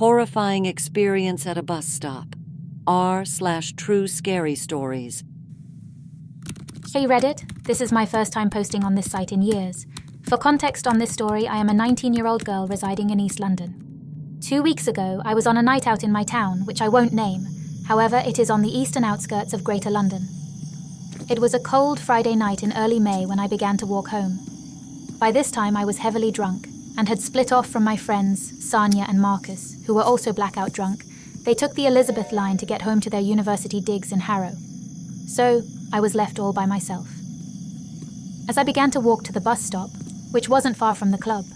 horrifying experience at a bus stop. r/true scary stories. Hey Reddit, this is my first time posting on this site in years. For context on this story, I am a 19-year-old girl residing in East London. 2 weeks ago, I was on a night out in my town, which I won't name. However, it is on the eastern outskirts of Greater London. It was a cold Friday night in early May when I began to walk home. By this time, I was heavily drunk and had split off from my friends, Sanya and Marcus, who were also blackout drunk. They took the Elizabeth line to get home to their university digs in Harrow. So, I was left all by myself. As I began to walk to the bus stop, which wasn't far from the club,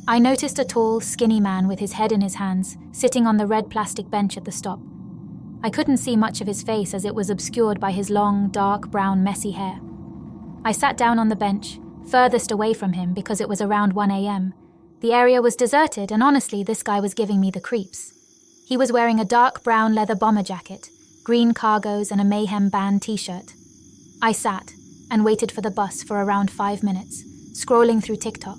I noticed a tall, skinny man with his head in his hands, sitting on the red plastic bench at the stop. I couldn't see much of his face as it was obscured by his long, dark brown, messy hair. I sat down on the bench, furthest away from him because it was around 1 a.m. The area was deserted, and honestly, this guy was giving me the creeps. He was wearing a dark brown leather bomber jacket, green cargos, and a Mayhem band t-shirt. I sat and waited for the bus for around 5 minutes, scrolling through TikTok,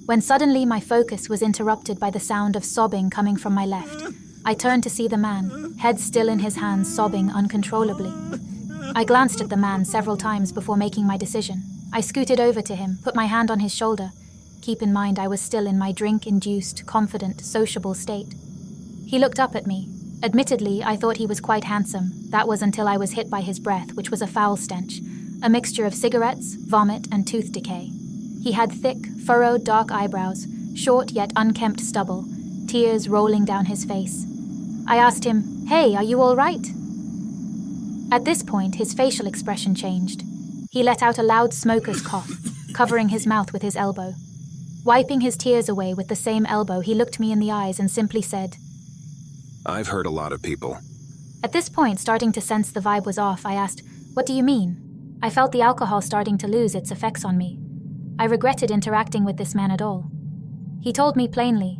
when suddenly my focus was interrupted by the sound of sobbing coming from my left. I turned to see the man, head still in his hands, sobbing uncontrollably. I glanced at the man several times before making my decision. I scooted over to him, put my hand on his shoulder. Keep in mind I was still in my drink-induced, confident, sociable state. He looked up at me. Admittedly, I thought he was quite handsome. That was until I was hit by his breath, which was a foul stench, a mixture of cigarettes, vomit, and tooth decay. He had thick, furrowed, dark eyebrows, short yet unkempt stubble, tears rolling down his face. I asked him, "Hey, are you all right?" At this point, his facial expression changed. He let out a loud smoker's cough, covering his mouth with his elbow. Wiping his tears away with the same elbow, he looked me in the eyes and simply said, "I've heard a lot of people." At this point, starting to sense the vibe was off, I asked, "What do you mean?" I felt the alcohol starting to lose its effects on me. I regretted interacting with this man at all. He told me plainly,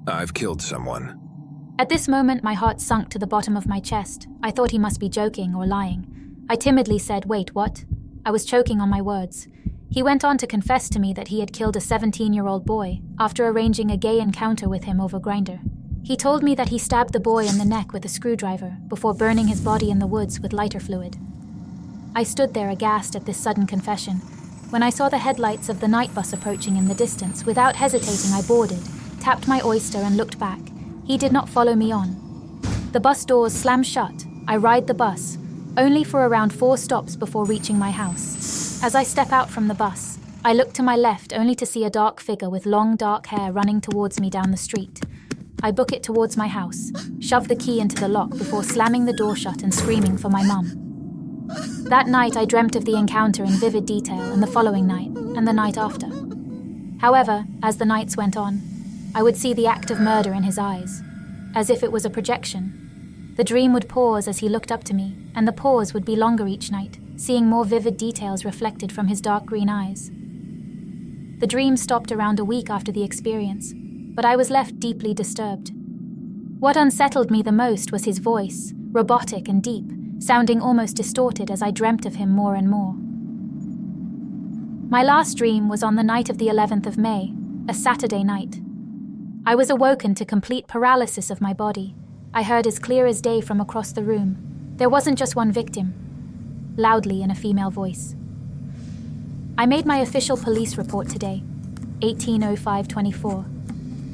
"I've killed someone." At this moment, my heart sunk to the bottom of my chest. I thought he must be joking or lying. I timidly said, "Wait, what?" I was choking on my words. He went on to confess to me that he had killed a 17-year-old boy after arranging a gay encounter with him over Grindr. He told me that he stabbed the boy in the neck with a screwdriver before burning his body in the woods with lighter fluid. I stood there aghast at this sudden confession. When I saw the headlights of the night bus approaching in the distance, without hesitating, I boarded, tapped my oyster and looked back. He did not follow me on. The bus doors slammed shut. I ride the bus, only for around 4 stops before reaching my house. As I step out from the bus, I look to my left only to see a dark figure with long dark hair running towards me down the street. I book it towards my house, shove the key into the lock before slamming the door shut and screaming for my mum. That night I dreamt of the encounter in vivid detail, and the following night, and the night after. However, as the nights went on, I would see the act of murder in his eyes, as if it was a projection. The dream would pause as he looked up to me, and the pause would be longer each night, seeing more vivid details reflected from his dark green eyes. The dream stopped around a week after the experience, but I was left deeply disturbed. What unsettled me the most was his voice, robotic and deep, sounding almost distorted as I dreamt of him more and more. My last dream was on the night of the 11th of May, a Saturday night. I was awoken to complete paralysis of my body. I heard as clear as day from across the room. There wasn't just one victim, loudly in a female voice. I made my official police report today, 180524,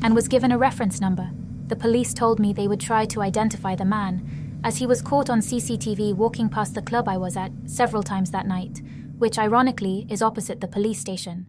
and was given a reference number. The police told me they would try to identify the man, as he was caught on CCTV walking past the club I was at several times that night, which ironically is opposite the police station.